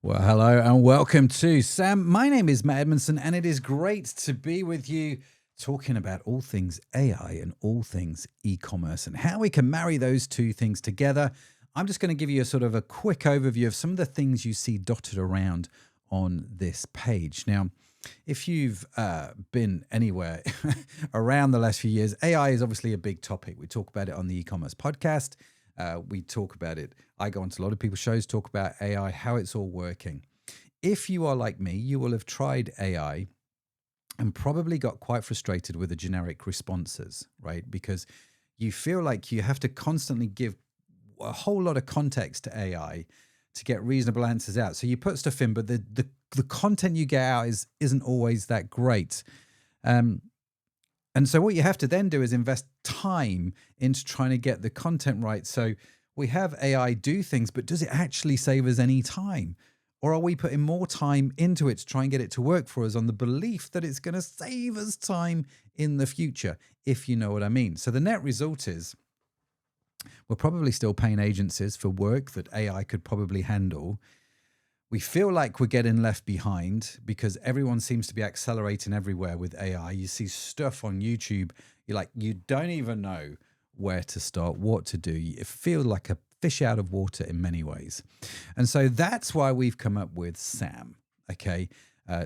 Well, hello and welcome to Sam. My name is Matt Edmondson, and it is great to be with you talking about all things AI and all things e-commerce and how we can marry those two things together. I'm just going to give you a sort of a quick overview of some of the things you see dotted around on this page. Now, if you've been anywhere around the last few years, AI is obviously a big topic. We talk about it on the e-commerce podcast. We talk about it. I go on to a lot of people's shows, talk about AI, how it's all working. If you are like me, you will have tried AI and probably got quite frustrated with the generic responses, right? Because you feel like you have to constantly give a whole lot of context to AI to get reasonable answers out. So you put stuff in, but the content you get out isn't always that great. And so what you have to then do is invest time into trying to get the content right. So we have AI do things, but does it actually save us any time? Or are we putting more time into it to try and get it to work for us on the belief that it's going to save us time in the future, if you know what I mean? So the net result is we're probably still paying agencies for work that AI could probably handle. We feel like we're getting left behind because everyone seems to be accelerating everywhere with AI. You see stuff on YouTube, you don't even know where to start, what to do. You feel like a fish out of water in many ways. And so that's why we've come up with SAM, okay?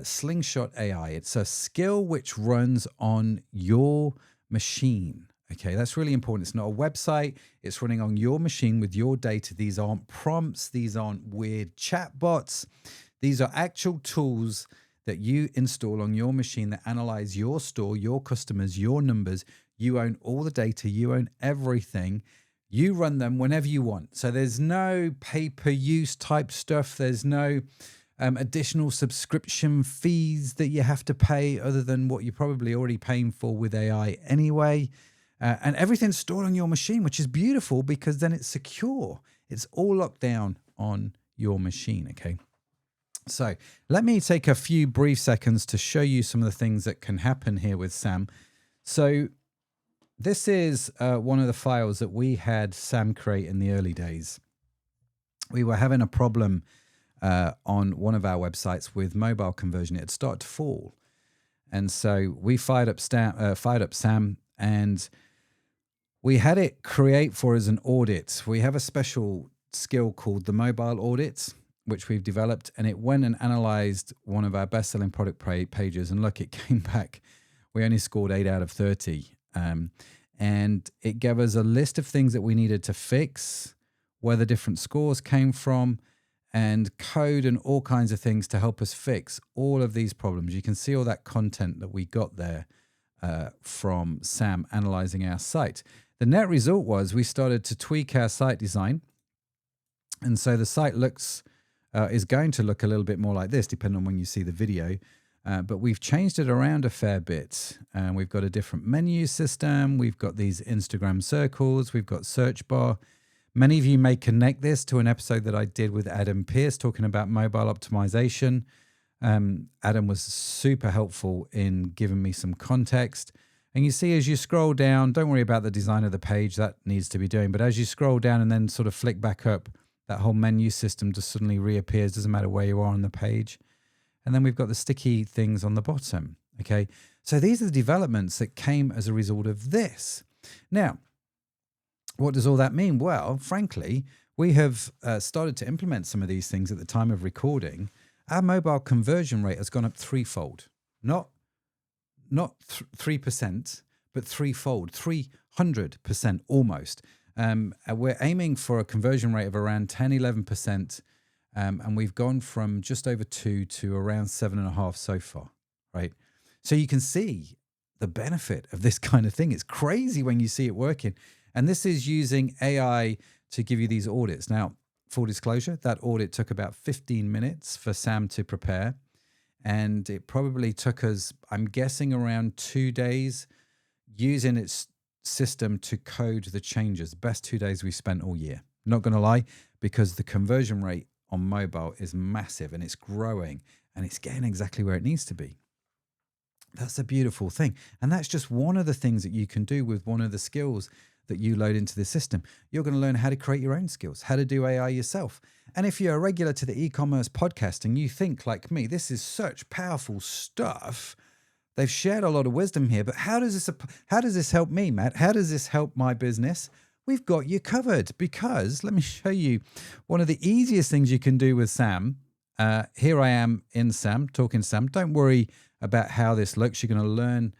Slingshot AI. It's a skill which runs on your machine. Okay, that's really important. It's not a website. It's running on your machine with your data. These aren't prompts. These aren't weird chatbots. These are actual tools that you install on your machine that analyze your store, your customers, your numbers. You own all the data. You own everything. You run them whenever you want. So there's no pay-per-use type stuff. There's no additional subscription fees that you have to pay other than what you're probably already paying for with AI anyway. And everything's stored on your machine, which is beautiful because then it's secure. It's all locked down on your machine, okay? So let me take a few brief seconds to show you some of the things that can happen here with SAM. So this is one of the files that we had SAM create in the early days. We were having a problem on one of our websites with mobile conversion. It had started to fall. And so we fired up SAM and we had it create for us an audit. We have a special skill called the mobile audit, which we've developed, and it went and analyzed one of our best-selling product pages. And look, it came back. We only scored 8 out of 30. And it gave us a list of things that we needed to fix, where the different scores came from, and code and all kinds of things to help us fix all of these problems. You can see all that content that we got there from SAM analyzing our site. The net result was we started to tweak our site design. And so the site is going to look a little bit more like this, depending on when you see the video. But we've changed it around a fair bit. We've got a different menu system. We've got these Instagram circles. We've got search bar. Many of you may connect this to an episode that I did with Adam Pierce talking about mobile optimization. Adam was super helpful in giving me some context. And you see, as you scroll down, don't worry about the design of the page, that needs to be doing. But as you scroll down and then sort of flick back up, that whole menu system just suddenly reappears, doesn't matter where you are on the page. And then we've got the sticky things on the bottom, okay? So these are the developments that came as a result of this. Now, what does all that mean? Well, frankly, we have started to implement some of these things at the time of recording. Our mobile conversion rate has gone up threefold. Not 3%, but threefold, 300% almost. We're aiming for a conversion rate of around 10, 11%. And we've gone from just over 2 to around 7.5 so far, right? So you can see the benefit of this kind of thing. It's crazy when you see it working. And this is using AI to give you these audits. Now, full disclosure, that audit took about 15 minutes for Sam to prepare. And it probably took us, I'm guessing, around 2 days using its system to code the changes. Best 2 days we spent all year. Not going to lie, because the conversion rate on mobile is massive and it's growing and it's getting exactly where it needs to be. That's a beautiful thing. And that's just one of the things that you can do with one of the skills that you load into the system. You're going to learn how to create your own skills, how to do AI yourself. And if you're a regular to the e-commerce podcast and you think like me, this is such powerful stuff, they've shared a lot of wisdom here, but how does this help me, Matt? How does this help my business? We've got you covered, because let me show you one of the easiest things you can do with Sam. Here I am in Sam, talking Sam. Don't worry about how this looks. You're going to learn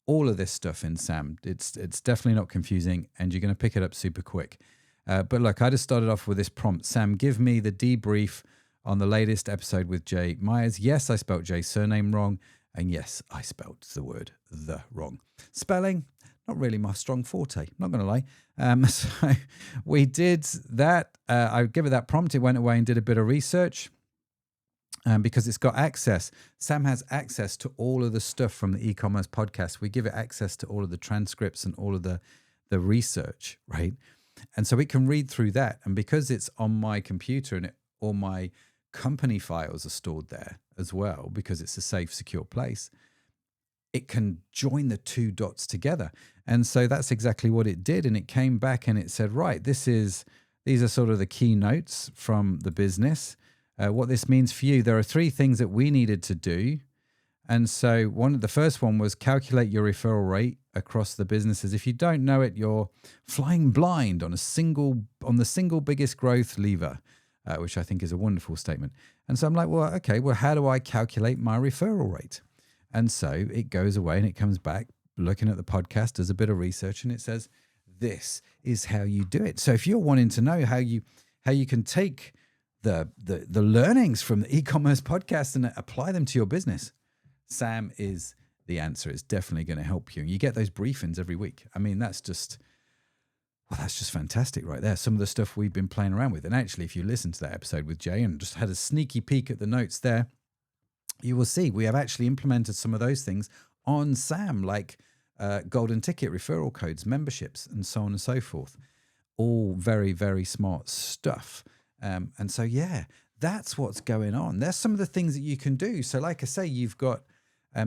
all of this stuff in Sam. It's definitely not confusing, and you're going to pick it up super quick. But look, I just started off with this prompt. Sam, give me the debrief on the latest episode with Jay Myers. Yes, I spelled Jay's surname wrong. And yes, I spelled the word "the" wrong. Spelling, not really my strong forte, not going to lie. So we did that. I give it that prompt. It went away and did a bit of research. Because it's got access. Sam has access to all of the stuff from the e-commerce podcast. We give it access to all of the transcripts and all of the research, right? And so it can read through that. And because it's on my computer and all my company files are stored there as well, because it's a safe, secure place, it can join the two dots together. And so that's exactly what it did. And it came back and it said, right, these are sort of the key notes from the business. What this means for you, there are 3 things that we needed to do. And so the first one was calculate your referral rate across the businesses. If you don't know it, you're flying blind on the single biggest growth lever, which I think is a wonderful statement. And so I'm like, well, okay, how do I calculate my referral rate? And so it goes away and it comes back looking at the podcast, does a bit of research, and it says, this is how you do it. So if you're wanting to know how you can take the learnings from the e-commerce podcast and apply them to your business, Sam is the answer. It's definitely going to help you. And you get those briefings every week. I mean, that's just fantastic right there. Some of the stuff we've been playing around with. And actually, if you listen to that episode with Jay and just had a sneaky peek at the notes there, you will see we have actually implemented some of those things on Sam, like golden ticket, referral codes, memberships, and so on and so forth. All very, very smart stuff. And so, yeah, that's what's going on. There's some of the things that you can do. So like I say, you've got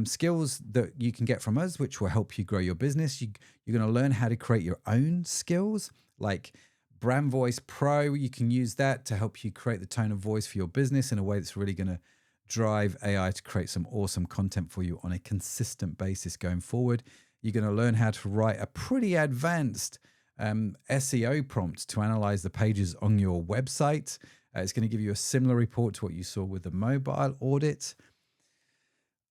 skills that you can get from us, which will help you grow your business. You're going to learn how to create your own skills, like Brand Voice Pro. You can use that to help you create the tone of voice for your business in a way that's really going to drive AI to create some awesome content for you on a consistent basis going forward. You're going to learn how to write a pretty advanced SEO prompt to analyze the pages on your website. It's going to give you a similar report to what you saw with the mobile audit.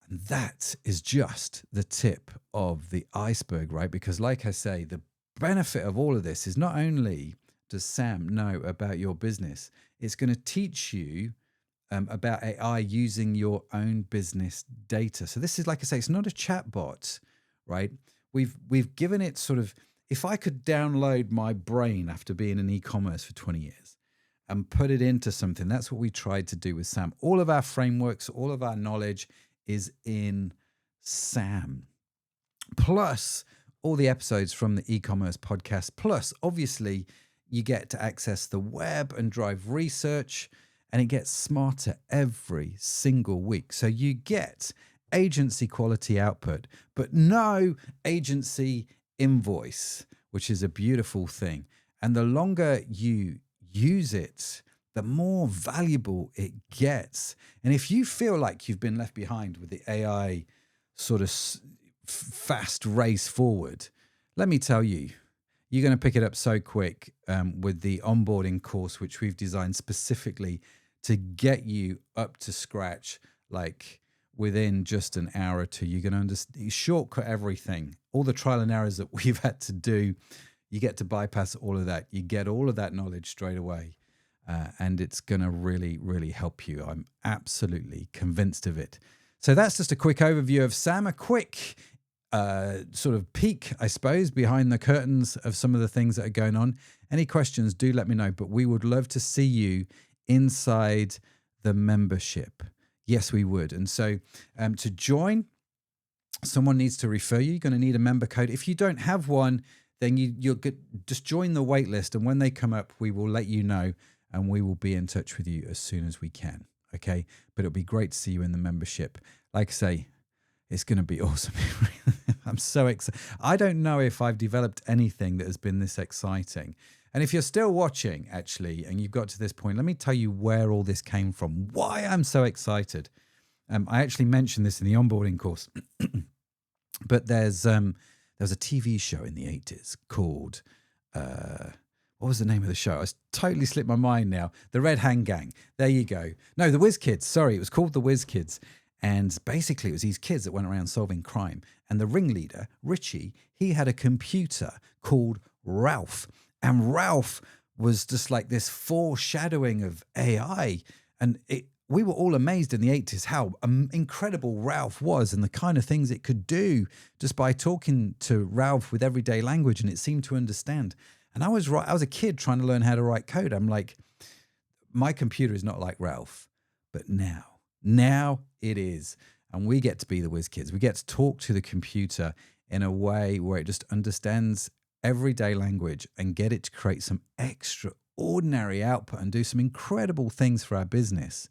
And that is just the tip of the iceberg, right? Because like I say, the benefit of all of this is not only does Sam know about your business, it's going to teach you about AI using your own business data. So this is, like I say, it's not a chatbot, right? We've given it sort of, if I could download my brain after being in e-commerce for 20 years and put it into something, that's what we tried to do with Sam. All of our frameworks, all of our knowledge is in Sam. Plus all the episodes from the e-commerce podcast. Plus, obviously, you get to access the web and drive research, and it gets smarter every single week. So you get agency quality output, but no agency invoice, which is a beautiful thing. And the longer you use it, the more valuable it gets. And if you feel like you've been left behind with the AI sort of fast race forward, let me tell you, you're going to pick it up so quick with the onboarding course, which we've designed specifically to get you up to scratch, like within just an hour or two. You're going to understand, shortcut everything. All the trial and errors that we've had to do, you get to bypass all of that. You get all of that knowledge straight away. And it's going to really, really help you. I'm absolutely convinced of it. So that's just a quick overview of Sam, a quick sort of peek, I suppose, behind the curtains of some of the things that are going on. Any questions, do let me know. But we would love to see you inside the membership. Yes, we would. And so to join, someone needs to refer you. You're going to need a member code. If you don't have one, then you'll just join the wait list. And when they come up, we will let you know. And we will be in touch with you as soon as we can, okay? But it'll be great to see you in the membership. Like I say, it's going to be awesome. I'm so excited. I don't know if I've developed anything that has been this exciting. And if you're still watching, actually, and you've got to this point, let me tell you where all this came from, why I'm so excited. I actually mentioned this in the onboarding course, but there was a TV show in the 80s called, what was the name of the show? It's totally slipped my mind now. The Red Hand Gang. There you go. No, the Whiz Kids. Sorry, it was called the Whiz Kids. And basically, it was these kids that went around solving crime. And the ringleader, Richie, he had a computer called Ralph. And Ralph was just like this foreshadowing of AI. And we were all amazed in the 80s how incredible Ralph was and the kind of things it could do just by talking to Ralph with everyday language, and it seemed to understand. And I was a kid trying to learn how to write code. I'm like, my computer is not like Ralph. But now it is. And we get to be the whiz kids. We get to talk to the computer in a way where it just understands everyday language and get it to create some extraordinary output and do some incredible things for our business.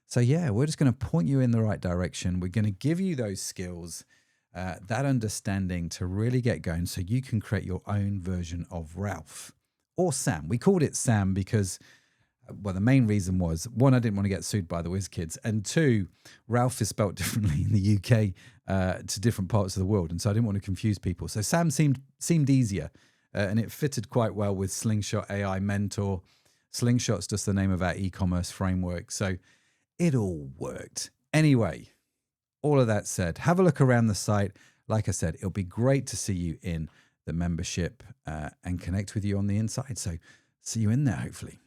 So yeah, we're just going to point you in the right direction. We're going to give you those skills, that understanding to really get going so you can create your own version of Ralph or Sam. We called it Sam because, well, the main reason was, one, I didn't want to get sued by the whiz kids, and two, Ralph is spelt differently in the UK to different parts of the world, and so I didn't want to confuse people. So Sam seemed easier, and it fitted quite well with Slingshot AI Mentor. Slingshot's just the name of our e-commerce framework, so it all worked. Anyway, all of that said, have a look around the site. Like I said, it'll be great to see you in the membership and connect with you on the inside. So see you in there, hopefully.